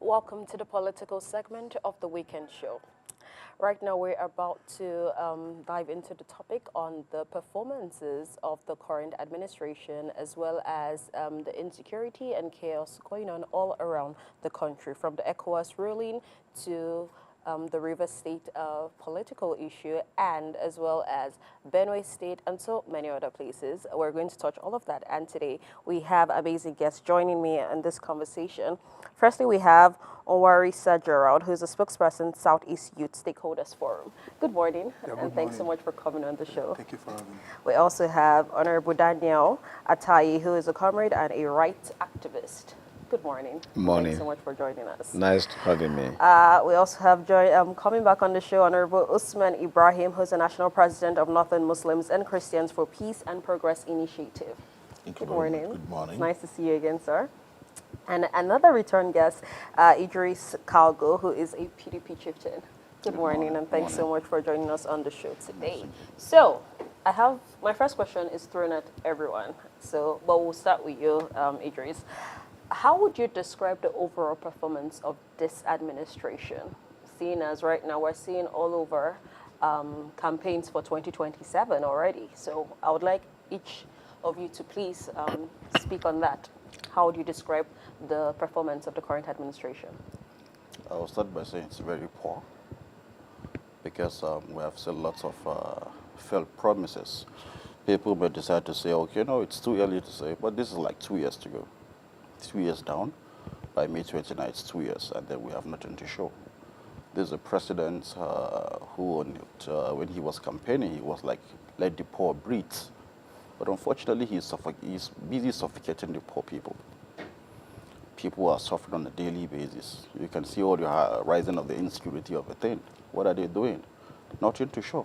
Welcome to the political segment of the weekend show. Right now, we're about to dive into the topic on the performances of the current administration, as well as the insecurity and chaos going on all around the country, from the ECOWAS ruling to the River State political issue, and as well as Benue State and so many other places. We're going to touch all of that. And today we have amazing guests joining me in this conversation. Firstly, we have Owarisa Gerald, who's a spokesperson, Southeast Youth Stakeholders Forum. Good morning, and thanks so much for coming on the show. Thank you for having me. We also have Honorable Daniel Atayi, who is a comrade and a rights activist. Good morning. Morning. Thanks so much for joining us. Nice having me. We also have coming back on the show, Honorable Usman Ibrahim, who's the National President of Northern Muslims and Christians for Peace and Progress Initiative. Good morning. Good morning. It's nice to see you again, sir. And another return guest, Idris Kalgo, who is a PDP chieftain. Good morning, and thanks so much for joining us on the show today. So, I have my first question is thrown at everyone. So, but we'll start with you, Idris. How would you describe the overall performance of this administration? Seeing as right now we're seeing all over campaigns for 2027 already. So I would like each of you to please speak on that. How would you describe the performance of the current administration? I will start by saying it's very poor because we have seen lots of failed promises. People may decide to say, okay, no, it's too early to say, but this is like 2 years to go. 2 years down, by May 29, it's 2 years, and then we have nothing to show. There's a president who, when he was campaigning, he was like, let the poor breathe. But unfortunately, he's busy suffocating the poor people. People are suffering on a daily basis. You can see all the rising of the insecurity of a thing. What are they doing? Nothing to show.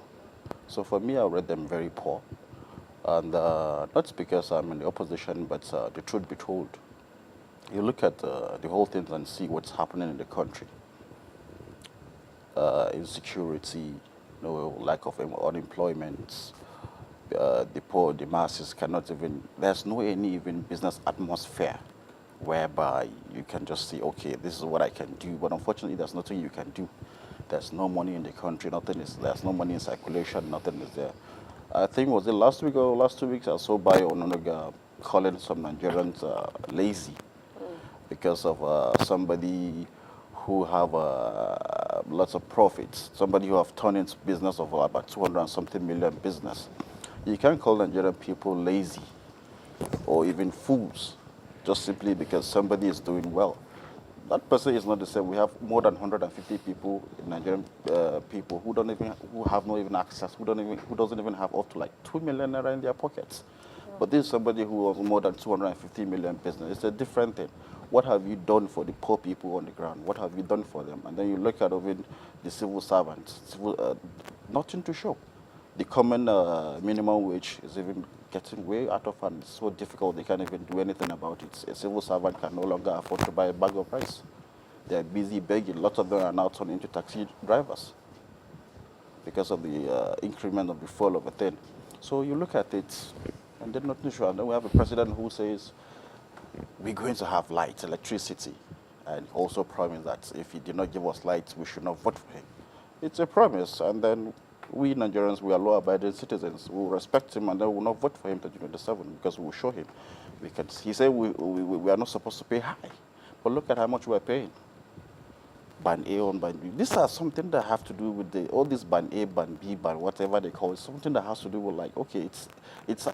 So for me, I read them very poor. And not because I'm in the opposition, but the truth be told. You look at the whole thing and see what's happening in the country. Insecurity, lack of unemployment, the poor, the masses cannot even, there's no any even business atmosphere whereby you can just say, okay, this is what I can do. But unfortunately, there's nothing you can do. There's no money in the country, there's no money in circulation, nothing is there. I think, was it last week or last 2 weeks, I saw by Ononoga calling some Nigerians lazy. Because of somebody who have lots of profits, somebody who have turned into business of about 200 and something million business. You can't call Nigerian people lazy or even fools just simply because somebody is doing well. That person is not the same. We have more than 150 people in Nigerian people who have no even access, who doesn't even have up to like 2 million naira in their pockets. But this is somebody who has more than 250 million business. It's a different thing. What have you done for the poor people on the ground? What have you done for them? And then you look at even the civil servants, nothing to show. The common minimum wage is even getting way out of hand. It's so difficult they can't even do anything about it. A civil servant can no longer afford to buy a bag of rice. They're busy begging. Lots of them are now turned into taxi drivers because of the increment of the fall of a thing. So you look at it, and then nothing to show. And then we have a president who says, we're going to have light, electricity, and also promised that if he did not give us light, we should not vote for him. It's a promise, and then we Nigerians, we are law-abiding citizens. We will respect him, and then we will not vote for him to 2027 because we will show him. He said we are not supposed to pay high, but look at how much we are paying. Band A on Band B. These are something that have to do with all this Band A, Band B, Band whatever they call it. Something that has to do with like, okay, it's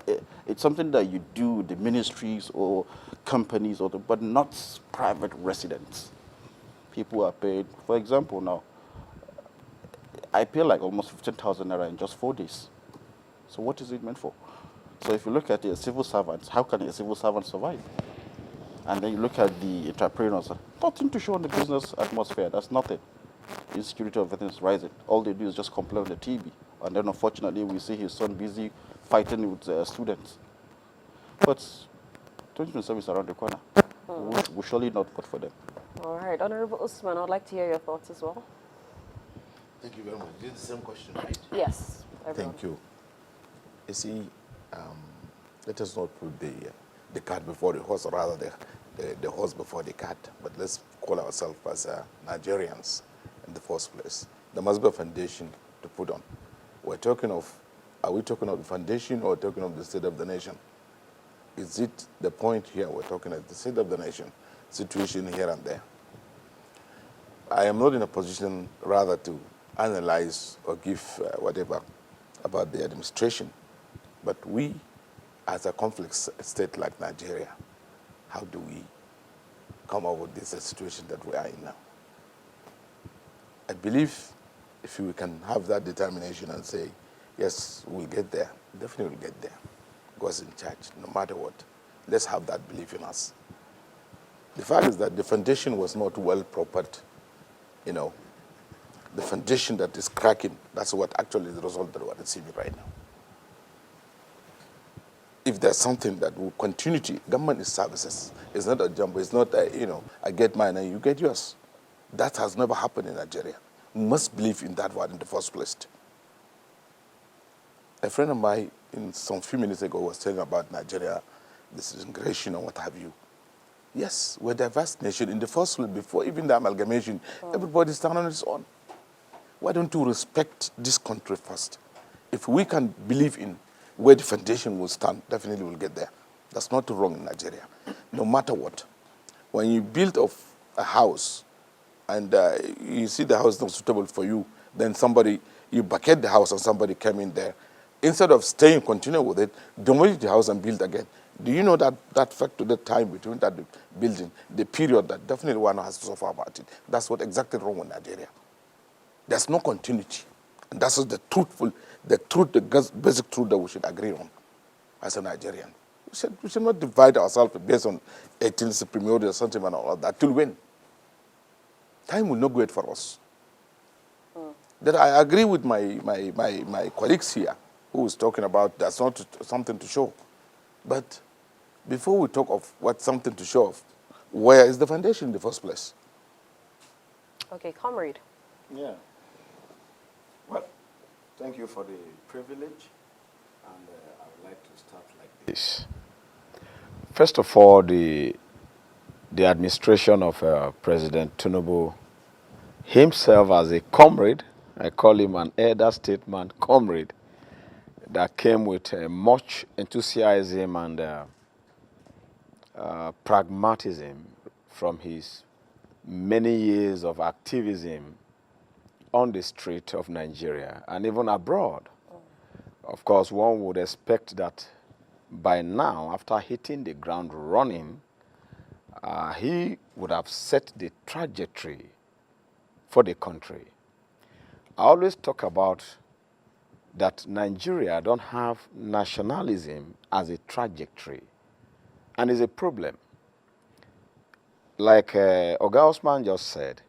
something that you do, the ministries or companies, but not private residents. People are paid. For example, now, I pay like almost 15,000 naira in just 4 days. So what is it meant for? So if you look at the civil servants, how can a civil servant survive? And then you look at the entrepreneurs, nothing to show in the business atmosphere. That's nothing. Insecurity of everything is rising. All they do is just complain on the TV. And then unfortunately, we see his son busy fighting with students. But 2027 is around the corner. We surely not vote for them. All right. Honorable Usman, I'd like to hear your thoughts as well. Thank you very much. This is the same question, right? Yes. Everyone. Thank you. You see, let us not put the cart before the horse, or rather the horse before the cart, but let's call ourselves as Nigerians in the first place. There must be a foundation to put on. Are we talking of the foundation or talking of the state of the nation? Is it the point here we're talking of the state of the nation, situation here and there? I am not in a position rather to analyze or give whatever about the administration, but we, as a conflict state like Nigeria, how do we come up with this situation that we are in now? I believe if we can have that determination and say, yes, we'll get there, definitely we'll get there. God's in charge, no matter what. Let's have that belief in us. The fact is that the foundation was not well propered, you know. The foundation that is cracking, that's what actually is the result that we're receiving right now. If there's something that will continuity, government is services. It's not a jumbo. It's not I get mine and you get yours. That has never happened in Nigeria. We must believe in that word in the first place. A friend of mine, some few minutes ago, was telling about Nigeria, disintegration and what have you. Yes, we're a diverse nation. In the first place, before even the amalgamation, everybody stand on its own. Why don't you respect this country first? If we can believe in where the foundation will stand, definitely we'll get there. That's not wrong in Nigeria, no matter what. When you build a house and you see the house not suitable for you, then you vacate the house and somebody came in there. Instead of staying, continue with it, demolish the house and build again. Do you know that factor, the time between that building, the period that definitely one has to suffer about it? That's what exactly wrong with Nigeria. There's no continuity. And that's the basic truth that we should agree on as a Nigerian. We should not divide ourselves based on 18th Supreme or something and all of that. Till when? Time will not wait for us. That I agree with my colleagues here who is talking about that's not something to show. But before we talk of what's something to show of, where is the foundation in the first place? Okay, comrade. Yeah. Well, thank you for the privilege, and I would like to start like this. First of all, the administration of President Tinubu himself as a comrade, I call him an elder statesman comrade, that came with much enthusiasm and pragmatism from his many years of activism on the street of Nigeria and even abroad. Of course, one would expect that by now, after hitting the ground running, he would have set the trajectory for the country. I always talk about that Nigeria don't have nationalism as a trajectory, and it's a problem. Like Oga Osman just said,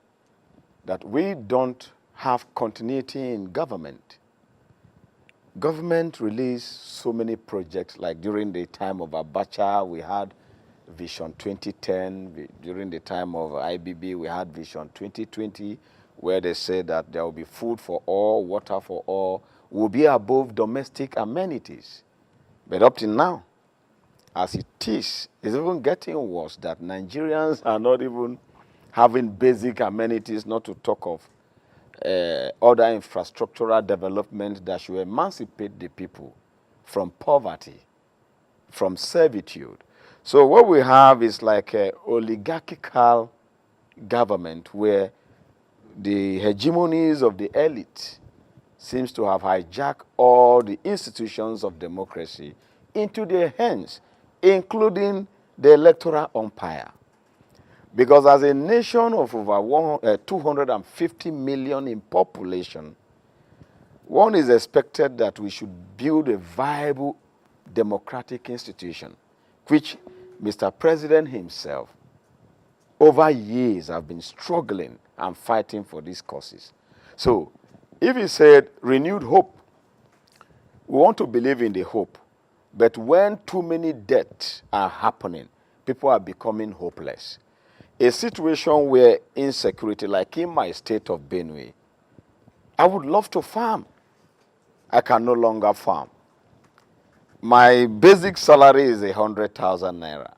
that we don't have continuity in government. Government released so many projects, like during the time of Abacha, we had Vision 2010. During the time of IBB, we had Vision 2020, where they said that there will be food for all, water for all, will be above domestic amenities. But up till now, as it is, it's even getting worse that Nigerians are not even having basic amenities, not to talk of other infrastructural development that should emancipate the people from poverty, from servitude. So what we have is like an oligarchical government where the hegemonies of the elite seems to have hijacked all the institutions of democracy into their hands, including the electoral umpire. Because as a nation of over 250 million in population, one is expected that we should build a viable democratic institution, which Mr. President himself, over years, have been struggling and fighting for these causes. So, if he said renewed hope, we want to believe in the hope. But when too many deaths are happening, people are becoming hopeless. A situation where insecurity, like in my state of Benue, I would love to farm. I can no longer farm. My basic salary is 100,000 naira.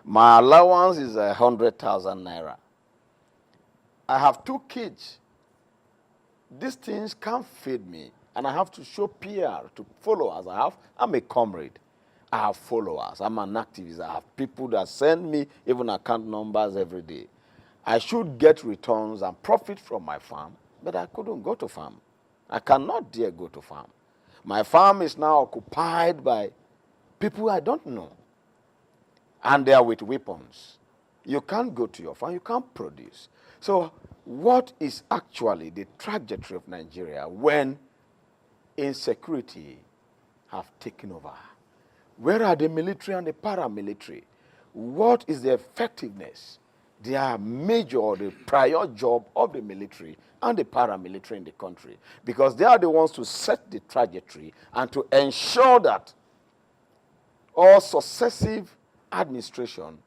My allowance is 100,000 naira. I have 2 kids. These things can't feed me, and I have to show PR to followers. I'm a comrade. I have followers. I'm an activist. I have people that send me even account numbers every day. I should get returns and profit from my farm, but I couldn't go to farm. I cannot dare go to farm. My farm is now occupied by people I don't know, and they are with weapons. You can't go to your farm, you can't produce. So what is actually the trajectory of Nigeria when insecurity have taken over? Where are the military and the paramilitary? What is the effectiveness? They are major or the prior job of the military and the paramilitary in the country, because they are the ones to set the trajectory and to ensure that all successive administration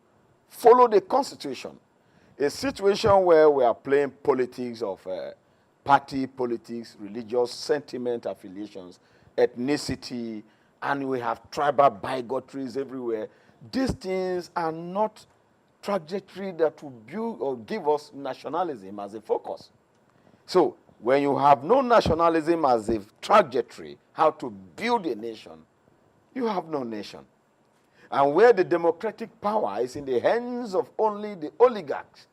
follow the constitution. A situation where we are playing politics of party politics, religious sentiment, affiliations, ethnicity, and we have tribal bigotries everywhere. These things are not trajectory that will build or give us nationalism as a focus. So when you have no nationalism as a trajectory, how to build a nation, you have no nation. And where the democratic power is in the hands of only the oligarchs,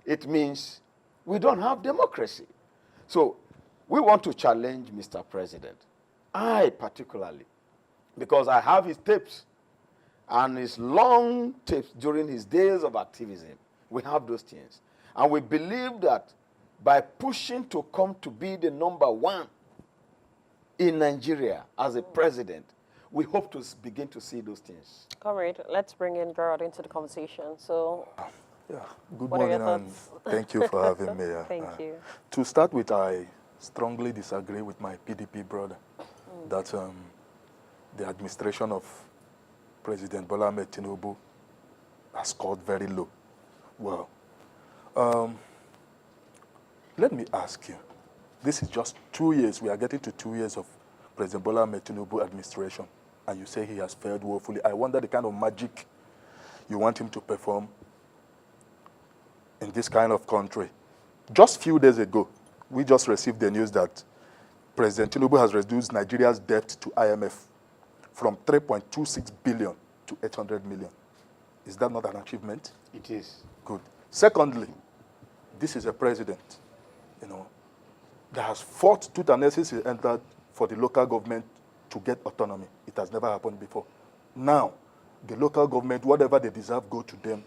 it means we don't have democracy. So we want to challenge Mr. President. I particularly, because I have his tapes and his long tapes during his days of activism. We have those things. And we believe that by pushing to come to be the #1 in Nigeria as a president, we hope to begin to see those things. Comrade, let's bring in Gerald into the conversation. So, yeah, good what are your morning and thoughts? thank you for having me. Thank you. To start with, I strongly disagree with my PDP brother that the administration of President Bola Ahmed Tinubu has scored very low. Well, let me ask you, this is just 2 years, we are getting to 2 years of President Bola Ahmed Tinubu administration, and you say he has failed woefully. I wonder the kind of magic you want him to perform in this kind of country. Just a few days ago, we just received the news that President Tinubu has reduced Nigeria's debt to IMF from 3.26 billion to 800 million. Is that not an achievement? It is. Good. Secondly, this is a president, that has fought tooth and nail since he entered for the local government to get autonomy. It has never happened before. Now, the local government, whatever they deserve, go to them.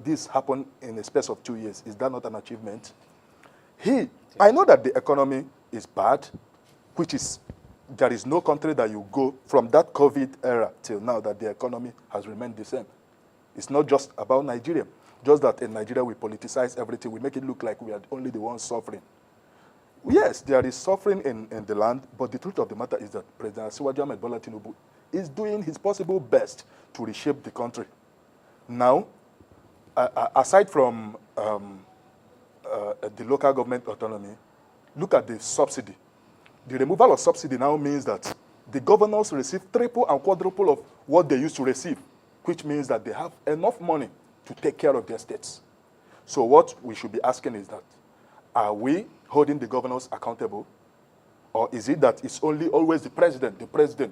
This happened in a space of 2 years. Is that not an achievement? I know that the economy is bad, which is, there is no country that you go from that COVID era till now that the economy has remained the same. It's not just about Nigeria. Just that in Nigeria we politicize everything. We make it look like we are only the ones suffering. Yes, there is suffering in the land, but the truth of the matter is that President Asiwaju Ahmed Bola Tinubu is doing his possible best to reshape the country. Now, aside from the local government autonomy, look at the subsidy. The removal of subsidy now means that the governors receive triple and quadruple of what they used to receive, which means that they have enough money to take care of their states. So what we should be asking is that, are we holding the governors accountable? Or is it that it's always the president,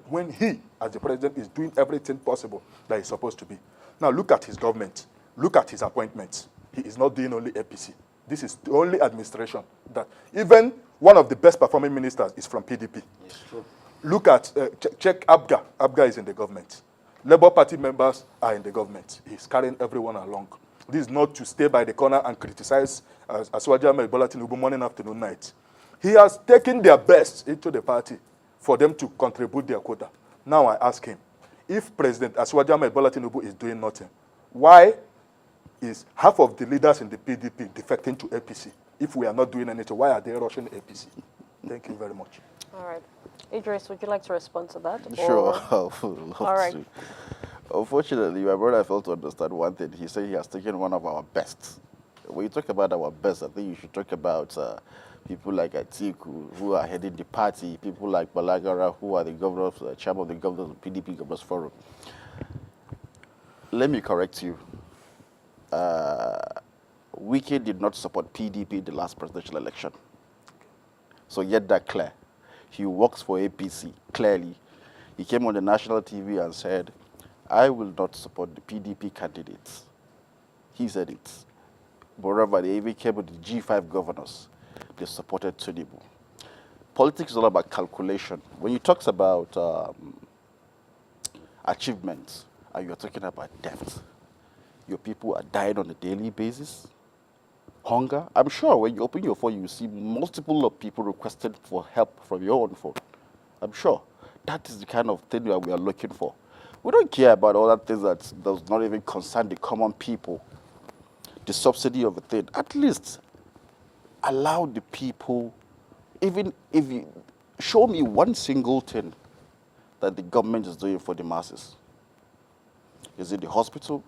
when he, as the president, is doing everything possible that he's supposed to be? Now look at his government. Look at his appointments. He is not doing only APC. This is the only administration that, even one of the best performing ministers is from PDP. It's true. Look at, check Abga. Abga is in the government. Labour Party members are in the government. He's carrying everyone along. This is not to stay by the corner and criticize Asiwaju Ahmed Bola Tinubu morning, afternoon, night. He has taken their best into the party for them to contribute their quota. Now I ask him, if President Asiwaju Ahmed Bola Tinubu is doing nothing, why is half of the leaders in the PDP defecting to APC? If we are not doing anything, why are they rushing APC? Thank you very much. All right. Idris, would you like to respond to that? Sure. All right. Unfortunately, my brother failed to understand one thing. He said he has taken one of our best. When you talk about our best, I think you should talk about people like Atiku, who are heading the party, people like Balagara, who are the governors, chairman of the governors of PDP Governors Forum. Let me correct you. Wike did not support PDP in the last presidential election. So get that clear. He works for APC, clearly. He came on the national TV and said, I will not support the PDP candidates. He said it. Moreover, they even came with the G5 governors. They supported Tinubu. Politics is all about calculation. When you talk about achievements and you're talking about debt, your people are dying on a daily basis. Hunger. I'm sure when you open your phone, you see multiple of people requesting for help from your own phone. I'm sure. That is the kind of thing that we are looking for. We don't care about other things that does not even concern the common people. The subsidy of a thing. At least allow the people, even if you show me one single thing that the government is doing for the masses. Is it the hospital?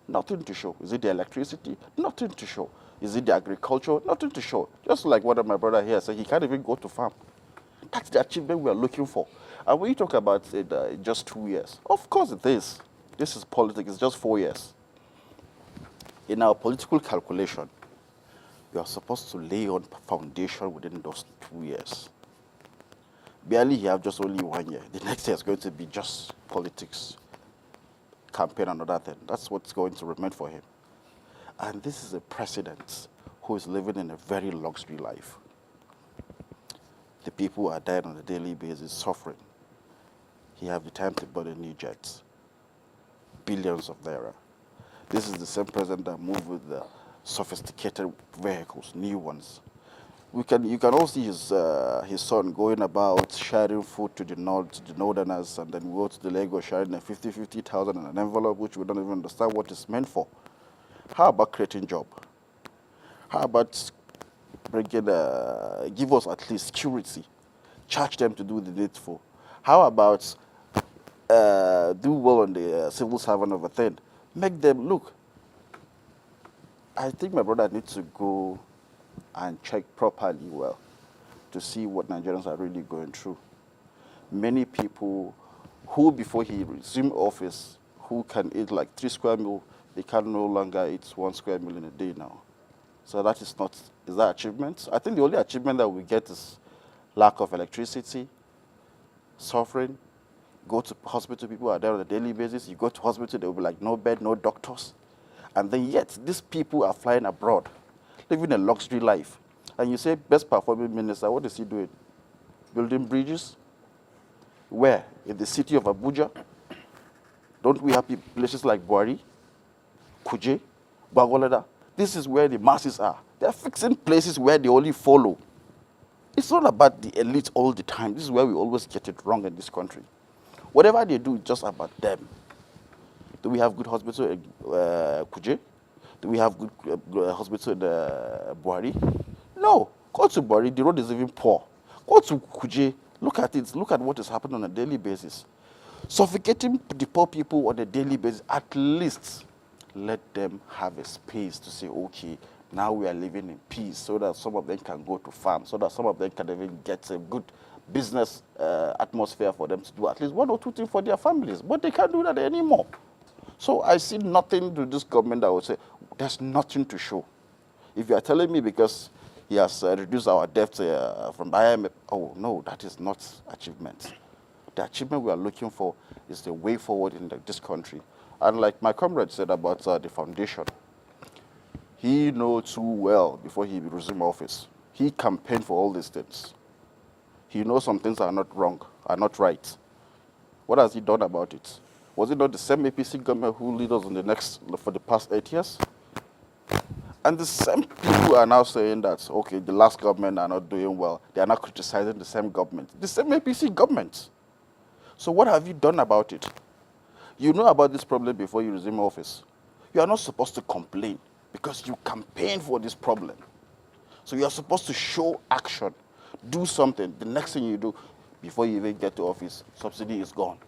Nothing to show. Is it the electricity? Nothing to show. Is it the agriculture? Nothing to show. Just like one of my brother here said, he can't even go to farm. That's the achievement we are looking for. And when you talk about it, just 2 years, of course it is. This is politics. It's just 4 years. In our political calculation, you are supposed to lay on foundation within those 2 years. Barely you have just only 1 year. The next year is going to be just politics, campaign, and other thing. That's what's going to remain for him. And this is a president who is living in a very luxury life. The people are dying on a daily basis, suffering. He has the time to buy a new jet, billions of naira. This is the same president that moved with the sophisticated vehicles, new ones. You can also see his son going about sharing food to the northerners, and then we go to the Lagos sharing a 50,000 in an envelope, which we don't even understand what it's meant for. How about creating job? How about bringing, give us at least security, charge them to do the needful? How about do well on the civil servant of a thing? Make them look. I think my brother needs to go and check properly well to see what Nigerians are really going through. Many people who, before he resumed office, who can eat like 3 square meals, they can no longer eat 1 square meal in a day now. So that is not, is that achievement? I think the only achievement that we get is lack of electricity, suffering. Go to hospital, people are there on a daily basis. You go to hospital, there will be like no bed, no doctors. And then yet, these people are flying abroad, living a luxury life. And you say, best performing minister, what is he doing? Building bridges? Where? In the city of Abuja? Don't we have places like Buari, Kuje, Bagolada? This is where the masses are. They're fixing places where they only follow. It's not about the elite all the time. This is where we always get it wrong in this country. Whatever they do is just about them. Do we have good hospital in Kuje? Do we have good hospital in Buari? No. Go to Buari, the road is even poor. Go to Kuje, look at it, look at what is happening on a daily basis. Suffocating the poor people on a daily basis, at least let them have a space to say, okay, now we are living in peace, so that some of them can go to farm, so that some of them can even get a good business atmosphere for them to do at least 1 or 2 things for their families. But they can't do that anymore. So I see nothing to this government that would say, there's nothing to show. If you are telling me because he has reduced our debt from IMF, oh no, that is not achievement. The achievement we are looking for is the way forward in this country. And like my comrade said about the foundation, he knows too well before he resumed office. He campaigned for all these things. He knows some things are not wrong, are not right. What has he done about it? Was it not the same APC government who lead us for the past 8 years? And the same people are now saying that, okay, the last government are not doing well. They are not criticizing the same government. The same APC government. So what have you done about it? You know about this problem before you resume office. You are not supposed to complain because you campaign for this problem. So you are supposed to show action, do something. The next thing you do, before you even get to office, subsidy is gone.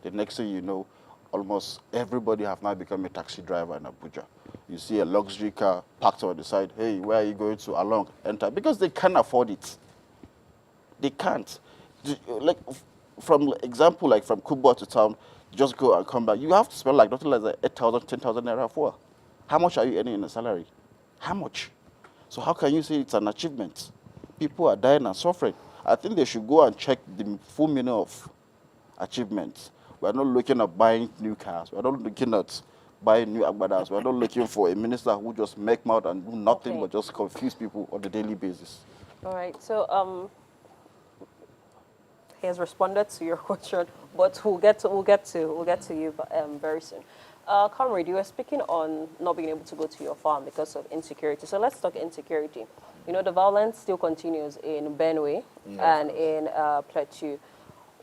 The next thing you know, almost everybody have now become a taxi driver in Abuja. You see a luxury car parked on the side. Hey, where are you going to? Along, enter. Because they can't afford it. They can't. Like, from example, like from Kubwa to town, just go and come back. You have to spend like nothing less than 8,000, 10,000 naira for. How much are you earning in a salary? How much? So how can you say it's an achievement? People are dying and suffering. I think they should go and check the full meaning of achievements. We're not looking at buying new cars. We're not looking at buying new agbadas. We're not looking for a minister who just make mouth and do nothing but just confuse people on a daily basis. All right. So he has responded to your question, but we'll get to you very soon. Comrade, you were speaking on not being able to go to your farm because of insecurity. So let's talk insecurity. You know, the violence still continues in Benue and in Plateau.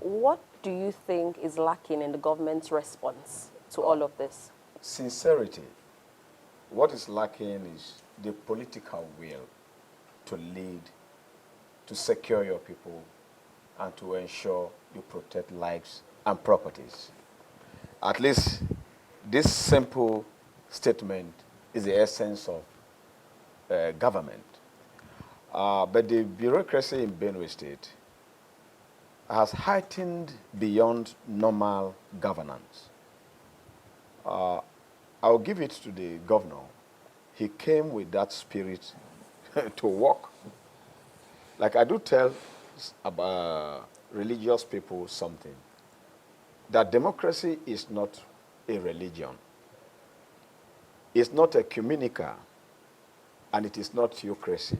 What do you think is lacking in the government's response to all of this? Sincerity. What is lacking is the political will to lead, to secure your people, and to ensure you protect lives and properties. At least this simple statement is the essence of government. But the bureaucracy in Benue State has heightened beyond normal governance. I'll give it to the governor. He came with that spirit to work. Like I do tell religious people something, that democracy is not a religion. It's not a communica, and it is not theocracy.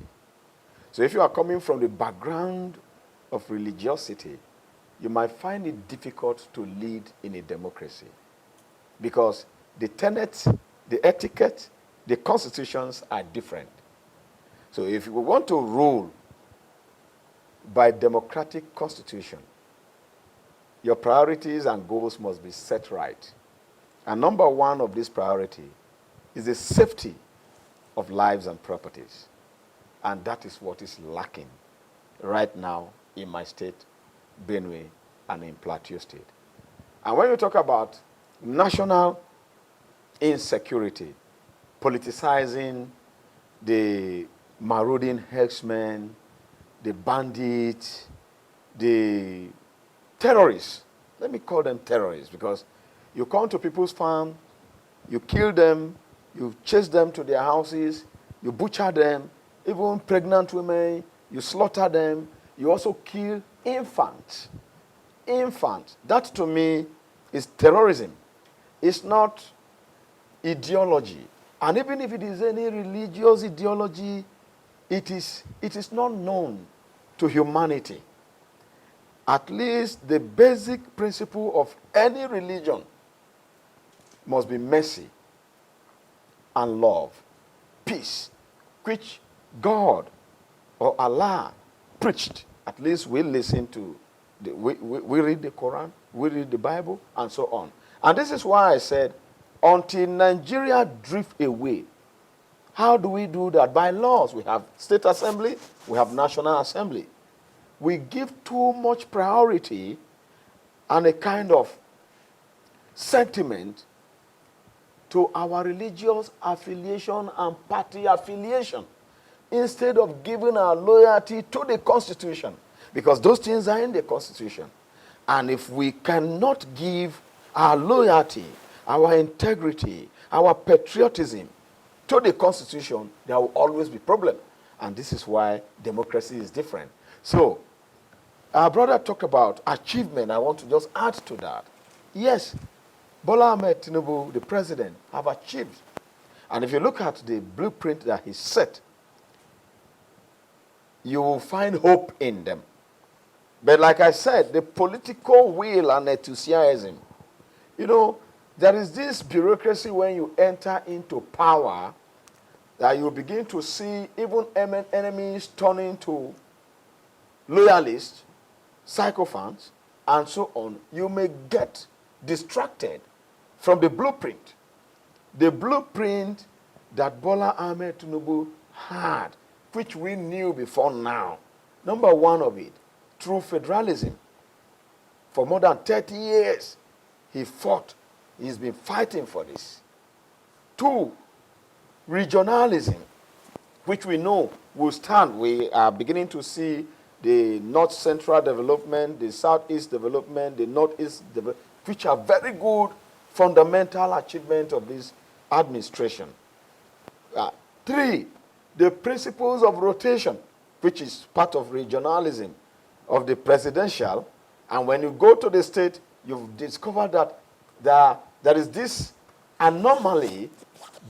So if you are coming from the background of religiosity, you might find it difficult to lead in a democracy because the tenets, the etiquette, the constitutions are different. So if we want to rule by democratic constitution, your priorities and goals must be set right. And number one of this priority is the safety of lives and properties. And that is what is lacking right now in my state, Benue, and in Plateau State. And when you talk about national insecurity, politicizing the marauding herdsmen, the bandits, the terrorists, let me call them terrorists because you come to people's farm, you kill them, you chase them to their houses, you butcher them, even pregnant women, you slaughter them, you also kill infants. Infants. That to me is terrorism. It's not ideology. And even if it is any religious ideology, it is not known to humanity. At least the basic principle of any religion must be mercy and love, peace, which God or Allah preached. At least we listen to, we read the Quran, we read the Bible, and so on. And this is why I said, until Nigeria drift away, how do we do that? By laws. We have state assembly, we have national assembly. We give too much priority and a kind of sentiment to our religious affiliation and party affiliation instead of giving our loyalty to the Constitution, because those things are in the Constitution. And if we cannot give our loyalty, our integrity, our patriotism to the Constitution, there will always be problem. And this is why democracy is different. So, our brother talked about achievement. I want to just add to that. Yes, Bola Ahmed Tinubu, the president, have achieved. And if you look at the blueprint that he set, you will find hope in them. But like I said, the political will and enthusiasm, you know, there is this bureaucracy when you enter into power that you begin to see even enemies turning to loyalists, sycophants, and so on. You may get distracted from the blueprint. The blueprint that Bola Ahmed Tinubu had, which we knew before now. Number one of it, through federalism. For more than 30 years, he fought. He's been fighting for this. Two, regionalism, which we know will stand. We are beginning to see the North Central development, the Southeast development, the Northeast development, which are very good fundamental achievement of this administration. 3, the principles of rotation, which is part of regionalism of the presidential. And when you go to the state, you've discovered that there is this anomaly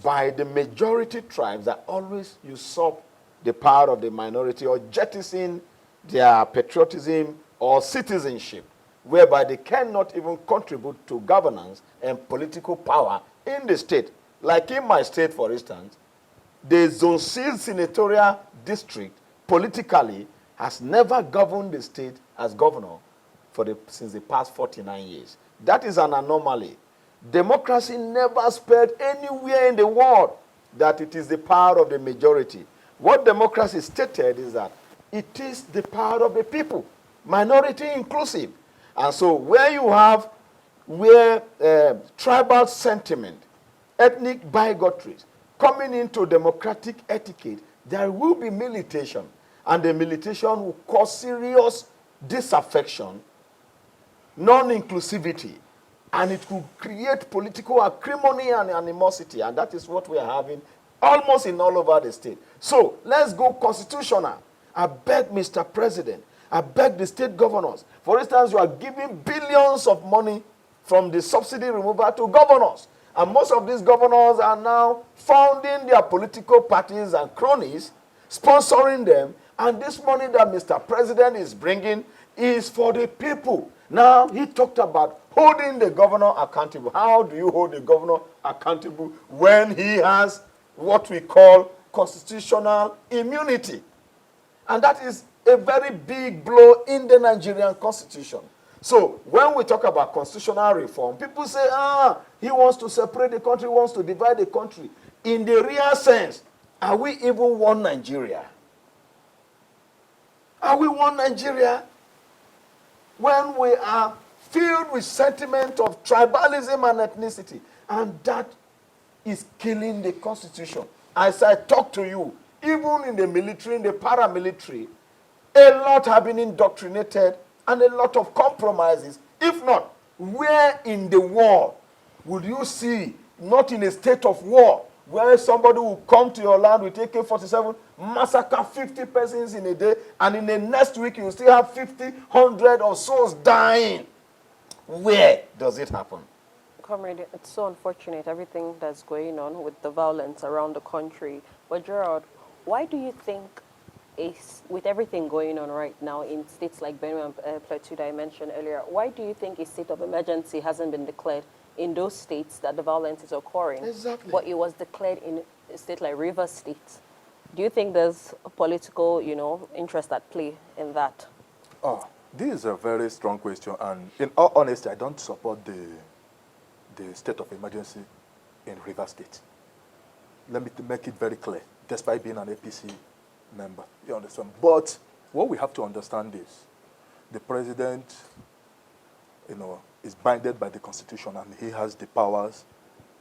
by the majority tribes that always usurp the power of the minority or jettison their patriotism or citizenship, whereby they cannot even contribute to governance and political power in the state. Like in my state, for instance, the Zone C senatorial district politically has never governed the state as governor since the past 49 years. That is an anomaly. Democracy never spread anywhere in the world that it is the power of the majority. What democracy stated is that it is the power of the people, minority inclusive. And so where you have tribal sentiment, ethnic bigotries coming into democratic etiquette, there will be militation. And the militation will cause serious disaffection, non-inclusivity, and it will create political acrimony and animosity. And that is what we are having almost in all over the state. So let's go constitutional. I beg Mr. President, I beg the state governors. For instance, you are giving billions of money from the subsidy removal to governors. And most of these governors are now founding their political parties and cronies, sponsoring them. And this money that Mr. President is bringing is for the people. Now, he talked about holding the governor accountable. How do you hold the governor accountable when he has what we call constitutional immunity? And that is a very big blow in the Nigerian constitution. So when we talk about constitutional reform, people say, he wants to separate the country, wants to divide the country. In the real sense, are we even one Nigeria? Are we one Nigeria? When we are filled with sentiment of tribalism and ethnicity, and that is killing the constitution. As I talk to you, even in the military, in the paramilitary, a lot have been indoctrinated and a lot of compromises. If not, where in the world would you see, not in a state of war, where somebody will come to your land with AK-47, massacre 50 persons in a day, and in the next week you still have 50, 100 or souls dying? Where does it happen? Comrade, it's so unfortunate, everything that's going on with the violence around the country. But Gerald, why do you think, with everything going on right now in states like Benue and Plateau that I mentioned earlier, why do you think a state of emergency hasn't been declared in those states that the violence is occurring? Exactly. But it was declared in a state like Rivers State. Do you think there's a political, interest at play in that? This is a very strong question, and in all honesty, I don't support the state of emergency in Rivers State. Let me make it very clear, despite being an APC member, you understand? But what we have to understand is the president, is binded by the Constitution, and he has the powers,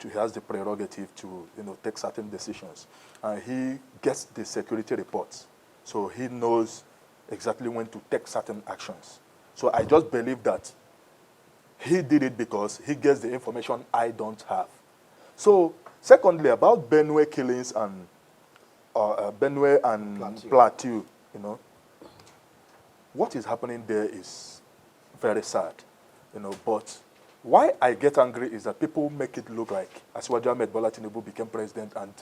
he has the prerogative to, take certain decisions. And he gets the security reports, so he knows exactly when to take certain actions. So I just believe that he did it because he gets the information I don't have. So, secondly, about Benue killings and Benue and Plateau, what is happening there is very sad, But why I get angry is that people make it look like Asiwaju Ahmed Bola Tinubu became president and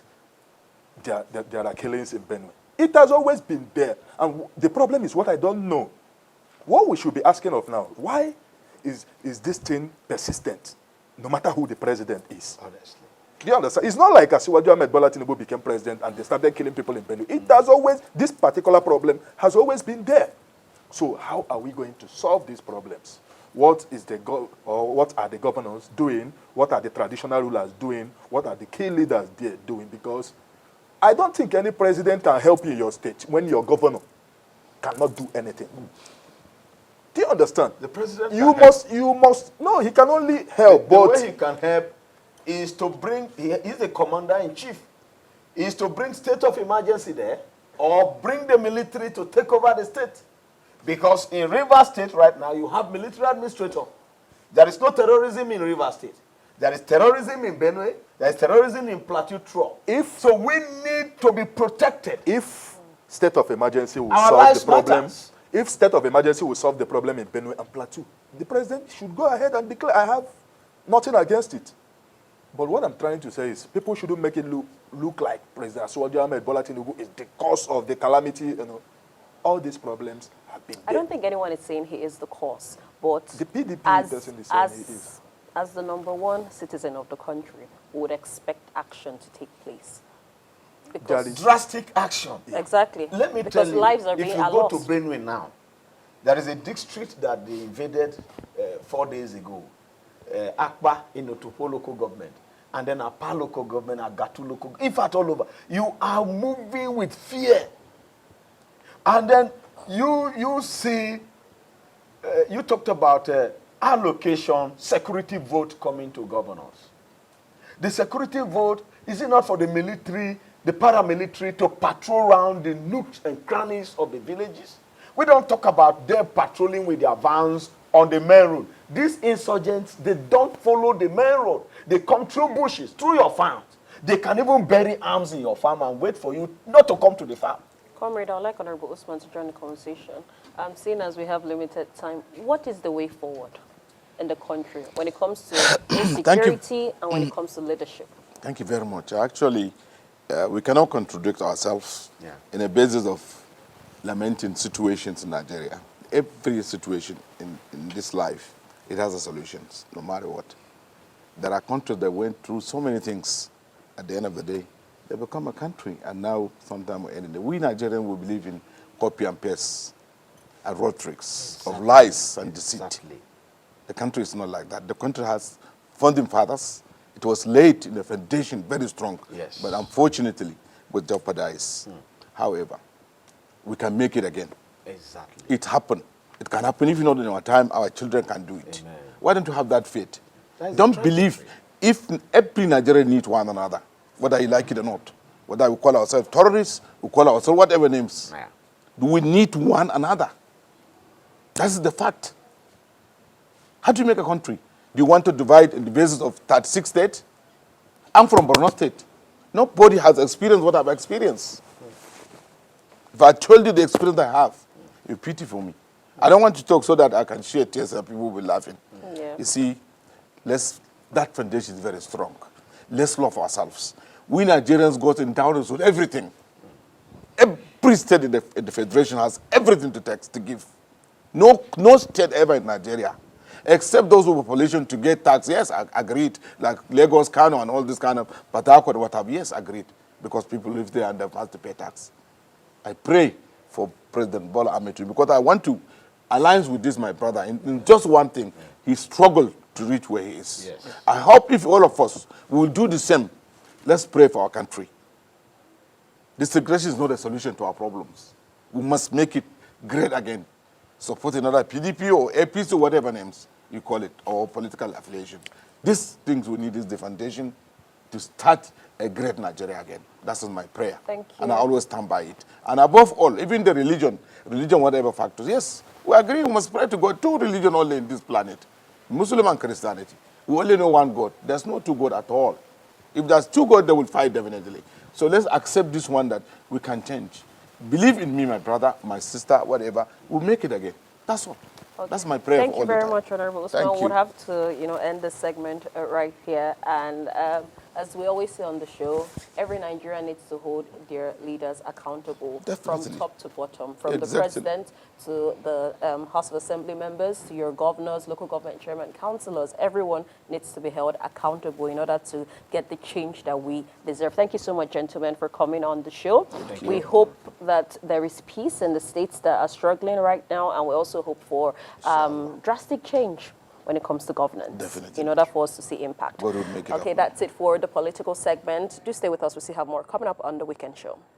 there are killings in Benue. It has always been there, and the problem is what I don't know. What we should be asking of now, why is this thing persistent, no matter who the president is? Honestly. Do you understand? It's not like Asiwaju Ahmed Bola Tinubu became president and they started killing people in Benue. It has always, this particular problem has always been there. So how are we going to solve these problems? What are the governors doing? What are the traditional rulers doing? What are the key leaders there doing? Because I don't think any president can help you in your state when your governor cannot do anything. Do you understand? The president no, he can only help. The way he can help is to bring, he's the commander-in-chief, is to bring state of emergency there or bring the military to take over the state. Because in Rivers State right now, you have military administrator. There is no terrorism in River State. There is terrorism in Benue. There is terrorism in Plateau Tro. So we need to be protected. If state of emergency will Our solve lives the problem, matters. if state of emergency will solve the problem in Benue and Plateau, the president should go ahead and declare, I have nothing against it. But what I'm trying to say is people shouldn't make it look like President Asiwaju Ahmed Bola Tinubu is the cause of the calamity. You know, all these problems have been there. I don't think anyone is saying he is the cause, but The PDP as, person is saying he is. as the #1 citizen of the country, we would expect action to take place. Because Drastic action. exactly. Let me because tell you, lives are if being you go lost. to Benue now, there is a district that they invaded 4 days ago, Akpa in Otopo local government, and then Apa local government, Agatu local, in fact all over. You are moving with fear. And then you see, you talked about allocation, security vote coming to governors. The security vote, is it not for the military, the paramilitary to patrol around the nooks and crannies of the villages? We don't talk about them patrolling with their vans on the main road. These insurgents, they don't follow the main road. They come through bushes, through your farms. They can even bury arms in your farm and wait for you not to come to the farm. Comrade, I'd like Honorable Usman to join the conversation. Seeing as we have limited time, what is the way forward in the country when it comes to insecurity and when it comes to leadership? Thank you very much. Actually, we cannot contradict ourselves in a basis of lamenting situations in Nigeria. Every situation in this life, it has a solution, no matter what. There are countries that went through so many things. At the end of the day, they become a country, and now sometime we're ending it. We Nigerians will believe in copy and paste and road tricks of lies and deceit. Exactly. The country is not like that. The country has founding fathers. It was laid in the foundation very strong, Yes. but unfortunately, was jeopardized. However, we can make it again. Exactly. It happened. It can happen. If not in our time, our children can do it. Amen. Why don't you have that faith? That is Don't the believe trajectory. if every Nigerian needs one another, whether you like it or not, whether we call ourselves terrorists, we call ourselves whatever names. Yeah. We need one another. That's the fact. How do you make a country? Do you want to divide in the basis of 36 states? I'm from Borno State. Nobody has experienced what I've experienced. If I told you the experience I have, you pity for me. I don't want to talk so that I can share tears and people will be laughing. Yeah. You see, that foundation is very strong. Let's love ourselves. We Nigerians got endowments with everything. Every state in the federation has everything to give. No state ever in Nigeria, except those with population to get tax. Yes, I agreed. Like Lagos, Kano, and all this kind of Port Harcourt, what have. Yes, agreed. Because people live there and they have to pay tax. I pray for President Bola Ahmed Tinubu because I want to align with this, my brother, in just one thing. He struggled to reach where he is. Yes. I hope if all of us will do the same, let's pray for our country. Disintegration is not a solution to our problems. We must make it great again. Support another PDP or APC or whatever names you call it, or political affiliation. These things we need is the foundation to start a great Nigeria again. That's my prayer. Thank you. And I always stand by it. And above all, even the religion, whatever factors, yes, we agree we must pray to God. Two religions only in this planet, Muslim and Christianity. We only know one God. There's no two God at all. If there's two God, they will fight definitely. So let's accept this one that we can change. Believe in me, my brother, my sister, whatever. We'll make it again. That's all. Okay. That's my prayer. Thank for you all the very time. much, Honorable Usman. Thank you. We'll have to, end this segment right here. And as we always say on the show, every Nigerian needs to hold their leaders accountable Definitely. from top to bottom, from the Exactly. president to the House of Assembly members, to your governors, local government chairman, councillors. Everyone needs to be held accountable in order to get the change that we deserve. Thank you so much, gentlemen, for coming on the show. We hope that there is peace in the states that are struggling right now, and we also hope for drastic change when it comes to governance. Definitely. In order for us to see impact. God will make it Okay, happen. that's it for the political segment. Do stay with us. We'll still have more coming up on the Weekend Show.